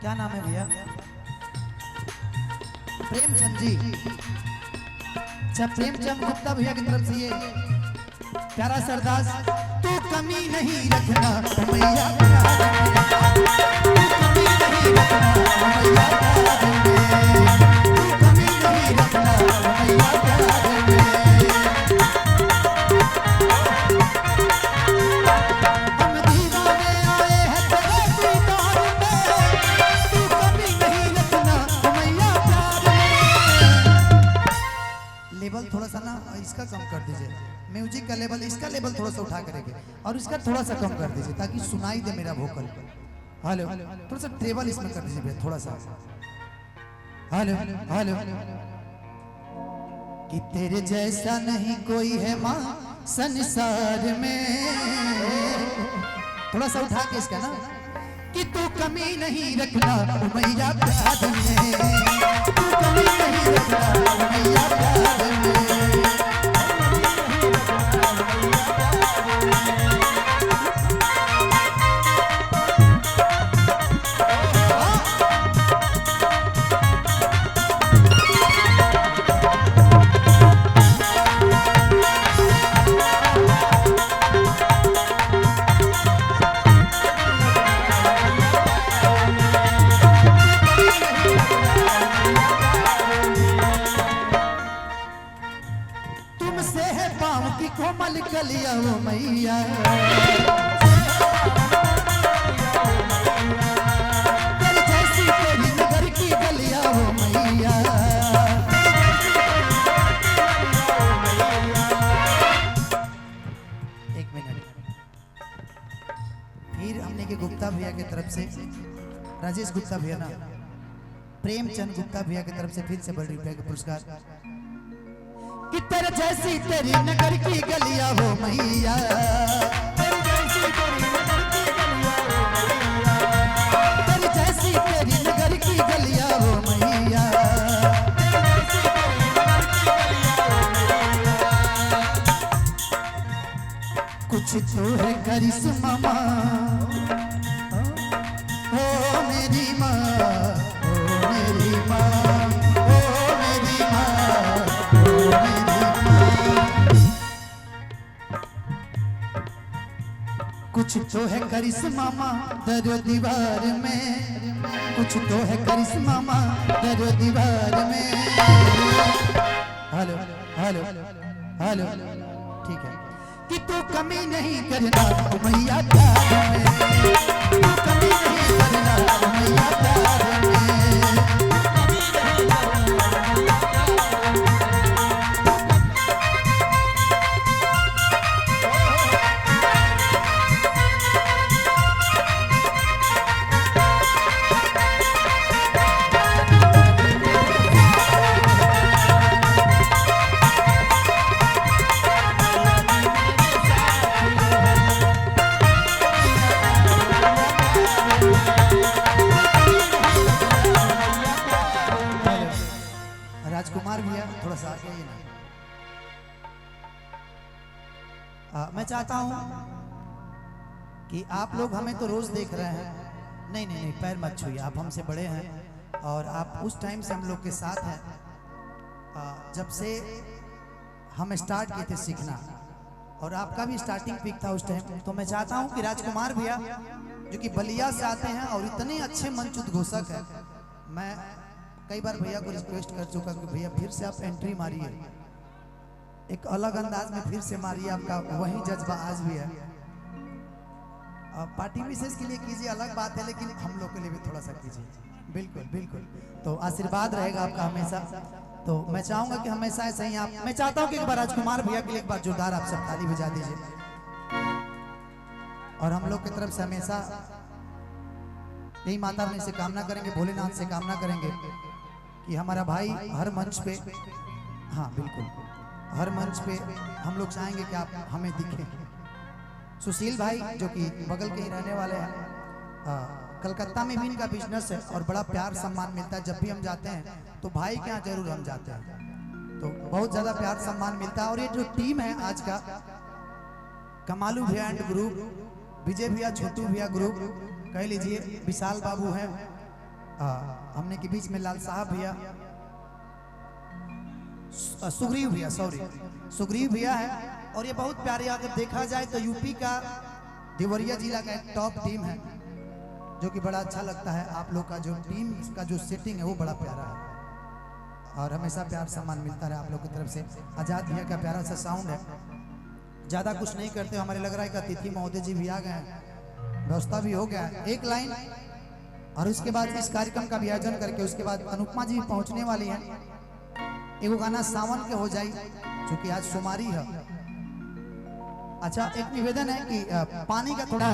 क्या नाम है भैया? प्रेमचंद जी। अच्छा, प्रेमचंद गुप्ता भैया की तरफ से ये प्यारा सरदास। तू कमी नहीं रखना मैया, तू कमी नहीं रखना मैया, तू कमी नहीं रखना मैया। लेवल थोड़ा सा ना इसका कम कर दीजिए, म्यूजिक का लेवल, इसका लेवल थोड़ा सा उठा करेंगे और इसका थोड़ा सा कम कर दीजिए ताकि सुनाई दे मेरा वोकल। हेलो, थोड़ा सा ट्रेबल इसमें कर दीजिए भैया, थोड़ा सा। Hello hello. कि तेरे जैसा नहीं कोई है माँ संसार में, थोड़ा सा उठा के इसका ना। कि तू कमी नहीं रखना मैया प्यार में, तू कमी नहीं रखना मैया प्यार में। कोमल कलिया वो मैया, तेरी जैसी तेरी नगर की गलिया वो मैया। एक मिनट, फिर हमने के गुप्ता भैया की तरफ से, राजेश गुप्ता भैया ना, प्रेमचंद गुप्ता भैया की तरफ से फिर से बड़ी रुपए का पुरस्कार। कि तेरे जैसी तेरी नगर की गलियां हो मैया, तेरी जैसी तेरी नगर की गलियां हो मैया। कुछ तो है करिश्मा माँ, ओ मेरी माँ, ओ मेरी माँ, ओ मेरी माँ, ओ मेरी। कुछ तो है करिश्मा माँ दर दीवार में, कुछ तो है करिश्मा माँ दर दीवार में। हेलो हेलो हेलो, ठीक है। कि तू कमी नहीं करना मैया प्यार में, तू कमी नहीं करना मैया प्यार में। राजकुमार भैया थोड़ा सा आगे ना। मैं चाहता हूं कि आप लोग हमें तो रोज देख रहे हैं, नहीं नहीं नहीं पैर मत छूइए, आप हमसे बड़े हैं और आप उस टाइम से हम लोग के साथ हैं, जब से हम स्टार्ट किए थे सीखना और आपका भी स्टार्टिंग पीक था उस टाइम। तो मैं चाहता हूं कि राजकुमार भैया जो कि बलिया से आते हैं और इतने अच्छे मंच उद्घोषक है, मैं कई बार भैया को रिक्वेस्ट कर चुका कि भैया फिर से आप एंट्री मारिए, एक अलग अंदाज में फिर से मारिए, आपका वही जज्बा आज भी है। पार्टी विशेष के लिए कीजिए अलग बात है, लेकिन हम लोग के लिए भी थोड़ा सा कीजिए। बिल्कुल बिल्कुल, तो आशीर्वाद रहेगा आपका हमेशा। तो मैं चाहूंगा कि हमेशा ऐसे ही आप, मैं चाहता हूं कि एक बार राजकुमार भैया के लिए एक बार जोरदार आप सब ताली बजा दीजिए। और हम लोग की तरफ से हमेशा यही माता रानी से कामना करेंगे, भोलेनाथ से कामना करेंगे कि हमारा भाई हर मंच पे, हाँ बिल्कुल हर मंच पे हम लोग चाहेंगे कि आप हमें दिखें। सुशील भाई जो कि बगल के ही रहने वाले हैं, कलकत्ता में भी इनका बिजनेस है और बड़ा प्यार सम्मान मिलता है। जब भी हम जाते हैं तो भाई के यहाँ जरूर हम जाते हैं, तो बहुत ज्यादा प्यार सम्मान मिलता है। और ये जो टीम है आज का, कमालू भैया एंड ग्रुप, विजय भैया, छोटू भैया ग्रुप, कह लीजिए, विशाल बाबू हैं, हमने के बीच में लाल साहब भैया, सुग्रीव भैया, सॉरी सुग्रीव भैया है। और ये बहुत प्यारे, अगर देखा जाए तो यूपी का देवरिया जिला का एक टॉप टीम है, जो कि बड़ा अच्छा लगता है। आप लोग का जो टीम का जो सेटिंग है वो बड़ा प्यारा है और हमेशा प्यार सम्मान मिलता है आप लोग की तरफ से। आजाद भैया का प्यारा सा साउंड है। ज़्यादा कुछ नहीं करते, हमारे लग रहा है कि अतिथि महोदय जी भी आ गए हैं, व्यवस्था भी हो गया है। एक लाइन और उसके बाद इस कार्यक्रम का भी आयोजन करके उसके बाद अनुपमा जी पहुंचने वाली हैं। एगो गाना सावन के हो जाए, चूंकि आज सोमवारी है। अच्छा, एक निवेदन है कि पानी का थोड़ा